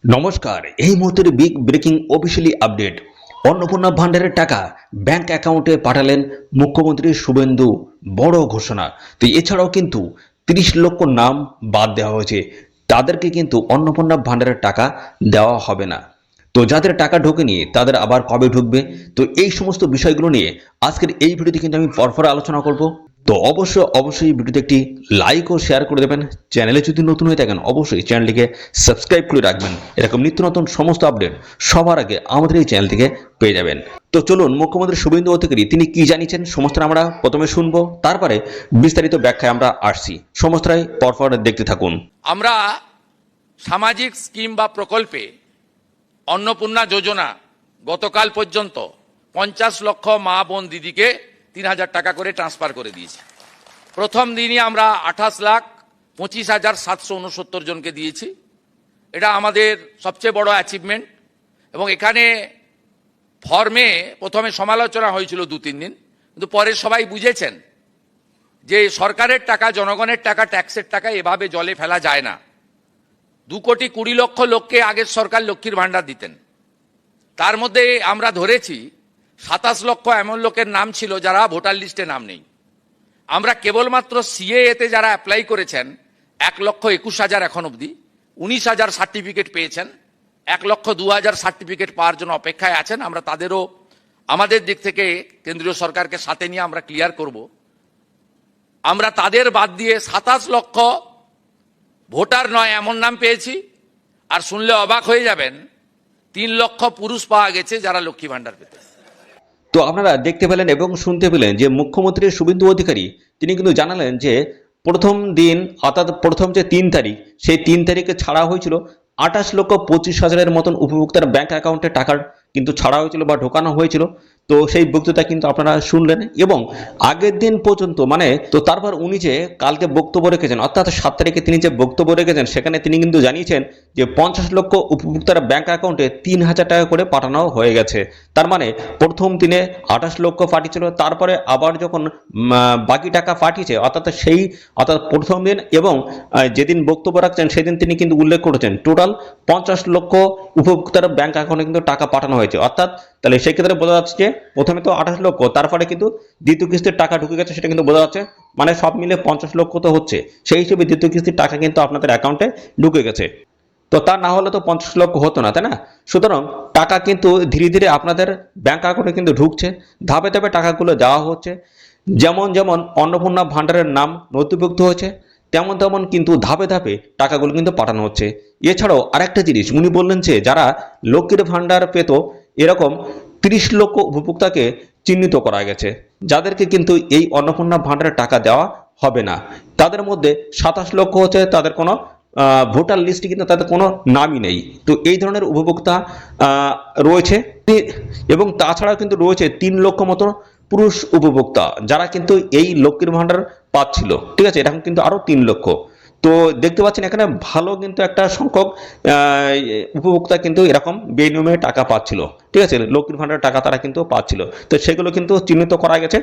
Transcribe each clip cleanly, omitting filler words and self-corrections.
নমস্কার, এই মুহূর্তের big breaking officially update. Annapurna ভান্ডারের টাকা ব্যাংক অ্যাকাউন্টে পাঠালেন মুখ্যমন্ত্রী শুভেন্দু। বড় ঘোষণা। তো এছাড়াও কিন্তু ৩০ লক্ষ নাম বাদ দেওয়া হয়েছে, তাদেরকে কিন্তু অন্নপূর্ণা ভান্ডারের টাকা দেওয়া হবে না। তো যাদের টাকা ঢোকেনি তাদের আবার কবে ঢুকবে, তো এই সমস্ত বিষয়গুলো নিয়ে আজকের এই ভিডিওতে কিন্তু আমি পরপর আলোচনা করব। তো অবশ্যই ভিডিওতে একটি লাইক ও শেয়ার করে দেবেন। চ্যানেলে যদি নতুন হয়ে থাকেন অবশ্যই চ্যানেলটিকে সাবস্ক্রাইব করে রাখবেন। এরকম নিত্য নতুন সমস্ত আপডেট সবার আগে আমাদের এই চ্যানেল থেকে পেয়ে যাবেন। তো চলুন মুখ্যমন্ত্রী শুভেন্দু অধিকারী তিনি কি জানিয়েছেন সমস্ত আমরা প্রথমে শুনবো, তারপরে বিস্তারিত ব্যাখ্যায় আমরা আসছি। সমস্তটাই পরপর দেখতে থাকুন। আমরা সামাজিক স্কিম বা প্রকল্পে অন্নপূর্ণা যোজনা গতকাল পর্যন্ত 50 লক্ষ মা বোন দিদিকে 3,000 টাকা করে ট্রান্সফার করে দিয়েছি। প্রথম দিনই আমরা 28,25,769 জনকে দিয়েছি। এটা আমাদের সবচেয়ে বড় অ্যাচিভমেন্ট। এবং এখানে ফর্মে প্রথমে সমালোচনা হয়েছিল 2-3 দিন, কিন্তু পরে সবাই বুঝেছেন যে সরকারের টাকা, জনগণের টাকা, ট্যাক্সের টাকা এভাবে জলে ফেলা যায় না। 2,20,00,000 লোককে আগের সরকার লক্ষ্মীর ভাণ্ডার দিতেন, তার মধ্যে আমরা ধরেছি 27 লক্ষ এমন লোকের নাম ছিল যারা ভোটার লিস্টে নাম নেই। আমরা কেবলমাত্র সিএএতে যারা অ্যাপ্লাই করেছেন 1,21,000 এখন অবধি 19,000 সার্টিফিকেট পেয়েছেন, 1,02,000 সার্টিফিকেট পাওয়ার জন্য অপেক্ষায় আছেন। আমরা তাদেরও আমাদের দিক থেকে কেন্দ্রীয় সরকারকে সাথে নিয়ে আমরা ক্লিয়ার করব। আমরা তাদের বাদ দিয়ে 27 লক্ষ ভোটার নয় এমন নাম পেয়েছি। আর শুনলে অবাক হয়ে যাবেন, 3 লক্ষ পুরুষ পাওয়া গেছে যারা লক্ষ্মী ভাণ্ডার পেতে। তো আপনারা দেখতে পেলেন এবং শুনতে পেলেন যে মুখ্যমন্ত্রী শুভেন্দু অধিকারী তিনি কিন্তু জানালেন যে প্রথম দিন অর্থাৎ প্রথম যে 3 তারিখ, সেই 3 তারিখে ছাড়া হয়েছিল 28,25,000-এর মতন উপভোক্তার ব্যাংক অ্যাকাউন্টে টাকা কিন্তু ছাড়া হয়েছিল বা ঢোকানো হয়েছিল। তো সেই বক্তৃতা কিন্তু আপনারা শুনলেন এবং আগের দিন পর্যন্ত তো তারপর উনি যে কালকে বক্তব্য রেখেছেন অর্থাৎ 7 তারিখে তিনি যে বক্তব্য রেখেছেন সেখানে তিনি কিন্তু জানিয়েছেন যে 50 লক্ষ উপভোক্তার ব্যাংক অ্যাকাউন্টে 3,000 টাকা করে পাঠানো হয়ে গেছে। তার মানে প্রথম দিনে 28 লক্ষ পাঠিয়েছিল, তারপরে আবার যখন বাকি টাকা পাঠিয়েছে অর্থাৎ প্রথম দিন এবং যেদিন বক্তব্য রাখছেন সেদিন তিনি কিন্তু উল্লেখ করেছেন টোটাল 50 লক্ষ উপভোক্তার ব্যাংক অ্যাকাউন্টে কিন্তু টাকা পাঠানো হয়েছে। অর্থাৎ তাহলে সেই ক্ষেত্রে বোঝা যাচ্ছে যে প্রথমে তো 28 লক্ষ, তারপরে কিন্তু দ্বিতীয় কিস্তির টাকা ঢুকে গেছে, সেটা কিন্তু বোঝা যাচ্ছে। মানে সব মিলে 50 লক্ষ তো হচ্ছে, সেই হিসেবে দ্বিতীয় কিস্তির টাকা কিন্তু আপনাদের অ্যাকাউন্টে ঢুকে গেছে। তো তা না হলে তো 50 লক্ষ হতো না, তাই না? সুতরাং টাকা কিন্তু ধীরে ধীরে আপনাদের ব্যাংক অ্যাকাউন্টে কিন্তু ঢুকছে, ধাপে ধাপে টাকাগুলো দেওয়া হচ্ছে। যেমন যেমন অন্নপূর্ণা ভান্ডারের নাম নথিভুক্ত হয়েছে তেমন তেমন কিন্তু ধাপে ধাপে টাকাগুলো কিন্তু পাঠানো হচ্ছে। এছাড়াও আরেকটা জিনিস উনি বললেন যে যারা লক্ষ্মীর ভান্ডার পেত এরকম 30 লক্ষ উপভোক্তাকে চিহ্নিত করা গেছে, যাদেরকে কিন্তু এই অন্নপূর্ণা ভান্ডারের টাকা দেওয়া হবে না। তাদের মধ্যে 27 লক্ষ হচ্ছে তাদের কোনো ভোটার লিস্টে কিন্তু তাদের কোনো নামই নেই। তো এই ধরনের উপভোক্তা রয়েছে এবং তাছাড়াও কিন্তু রয়েছে 3 লক্ষ মতো পুরুষ উপভোক্তা যারা কিন্তু এই লক্ষ্মীর ভান্ডার পাচ্ছিল। ঠিক আছে, এরকম কিন্তু আরো 3 লক্ষ। তো দেখতে পাচ্ছেন এখানে ভালো কিন্তু একটা সংখ্যক উপভোক্তা কিন্তু এরকম বেনিয়মে টাকা পাচ্ছিল। ঠিক আছে, লক্ষ্মীর ভান্ডারের টাকা তারা কিন্তু পাচ্ছিল। তো সেগুলো কিন্তু চিহ্নিত করা গেছে।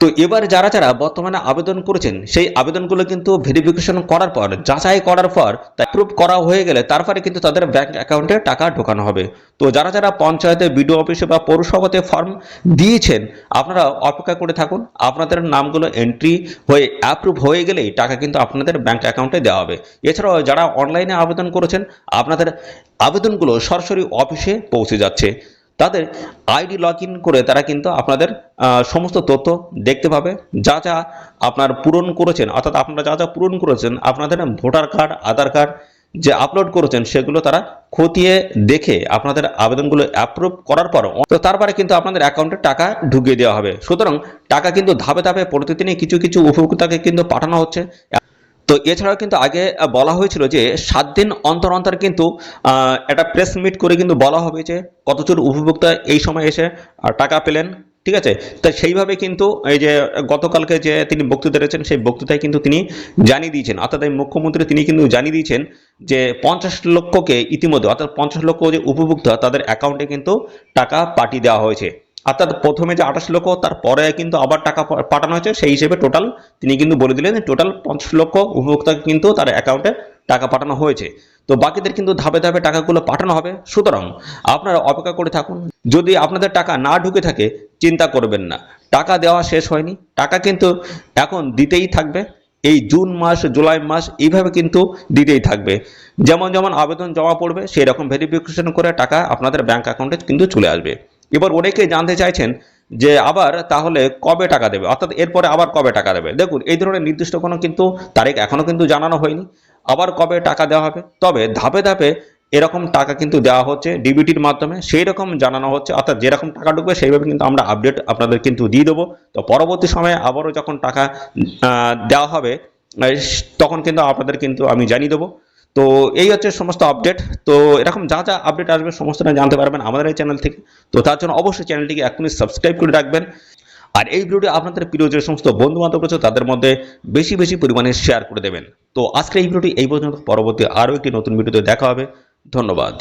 তো এবার যারা যারা বর্তমানে আবেদন করেছেন সেই আবেদনগুলো কিন্তু ভেরিফিকেশন করার পর, যাচাই করার পর অ্যাপ্রুভ করা হয়ে গেলে তারপরে কিন্তু তাদের ব্যাংক অ্যাকাউন্টে টাকা ঢোকানো হবে। তো যারা যারা পঞ্চায়েতে, বিডিও অফিসে বা পৌরসভাতে ফর্ম দিয়েছেন আপনারা অপেক্ষা করে থাকুন। আপনাদের নামগুলো এন্ট্রি হয়ে অ্যাপ্রুভ হয়ে গেলেই টাকা কিন্তু আপনাদের ব্যাংক অ্যাকাউন্টে দেওয়া হবে। এছাড়াও যারা অনলাইনে আবেদন করেছেন আপনাদের আবেদনগুলো সরাসরি অফিসে পৌঁছে যাচ্ছে। তাদের আইডি লগ ইন করে তারা কিন্তু আপনাদের সমস্ত তথ্য দেখতে পাবে। যা যা আপনার পূরণ করেছেন অর্থাৎ আপনারা যা যা পূরণ করেছেন আপনাদের ভোটার কার্ড, আধার কার্ড যে আপলোড করেছেন সেগুলো তারা খতিয়ে দেখে আপনাদের আবেদনগুলো অ্যাপ্রুভ করার পর তো তারপরে কিন্তু আপনাদের অ্যাকাউন্টে টাকা ঢুকিয়ে দেওয়া হবে। সুতরাং টাকা কিন্তু ধাপে ধাপে প্রতিদিনই কিছু কিছু উপভোক্তাকে কিন্তু পাঠানো হচ্ছে। তো এছাড়াও কিন্তু আগে বলা হয়েছিল যে 7 দিন অন্তর অন্তর কিন্তু একটা প্রেস মিট করে কিন্তু বলা হবে যে কতজন উপভোক্তা এই সময় এসে টাকা পেলেন। ঠিক আছে, তাই সেইভাবে কিন্তু এই যে গতকালকে যে তিনি বক্তৃতা দিয়েছেন সেই বক্তৃতায় কিন্তু তিনি জানিয়ে দিয়েছেন, অর্থাৎ এই মুখ্যমন্ত্রী তিনি কিন্তু জানিয়ে দিয়েছেন যে 50 লক্ষকে ইতিমধ্যে অর্থাৎ 50 লক্ষ যে উপভোক্তা তাদের অ্যাকাউন্টে কিন্তু টাকা পাঠিয়ে দেওয়া হয়েছে। অর্থাৎ প্রথমে যে 28 লক্ষ তারপরে কিন্তু আবার টাকা পাঠানো হয়েছে, সেই হিসেবে টোটাল তিনি কিন্তু বলে দিলেন টোটাল 50 লক্ষ উপভোক্তাকে কিন্তু তার অ্যাকাউন্টে টাকা পাঠানো হয়েছে। তো বাকিদের কিন্তু ধাপে ধাপে টাকাগুলো পাঠানো হবে। সুতরাং আপনারা অপেক্ষা করে থাকুন। যদি আপনাদের টাকা না ঢুকে থাকে চিন্তা করবেন না, টাকা দেওয়া শেষ হয়নি, টাকা কিন্তু এখন দিতেই থাকবে। এই জুন মাস, জুলাই মাস এইভাবে কিন্তু দিতেই থাকবে। যেমন যেমন আবেদন জমা পড়বে সেই রকম ভেরিফিকেশন করে টাকা আপনাদের ব্যাংক অ্যাকাউন্টে কিন্তু চলে আসবে। এবার অনেকেই জানতে চাইছেন যে আবার তাহলে কবে টাকা দেবে, অর্থাৎ এরপরে আবার কবে টাকা দেবে। দেখুন, এই ধরনের নির্দিষ্ট কোনো কিন্তু তারিখ এখনো কিন্তু জানানো হয়নি আবার কবে টাকা দেওয়া হবে। তবে ধাপে ধাপে এরকম টাকা কিন্তু দেওয়া হচ্ছে ডিবিটির মাধ্যমে, সেই রকম জানানো হচ্ছে। অর্থাৎ যেরকম টাকা ঢুকবে সেইভাবে কিন্তু আমরা আপডেট আপনাদের কিন্তু দিয়ে দেবো। তো পরবর্তী সময়ে আবারও যখন টাকা দেওয়া হবে তখন কিন্তু আপনাদের কিন্তু আমি জানিয়ে দেবো। তো এই হচ্ছে সমস্ত আপডেট। তো এরকম যা যা আপডেট আসবে সমস্তটা জানতে পারবেন আমাদের এই চ্যানেল থেকে। তো তার জন্য অবশ্যই চ্যানেলটিকে এখনই সাবস্ক্রাইব করে রাখবেন। আর এই ভিডিওটি আপনাদের প্রিয় যে সমস্ত বন্ধু বান্ধব রয়েছে তাদের মধ্যে বেশি বেশি পরিমাণে শেয়ার করে দেবেন। তো আজকের এই ভিডিওটি এই পর্যন্ত, পরবর্তী আরও একটি নতুন ভিডিওতে দেখা হবে। ধন্যবাদ।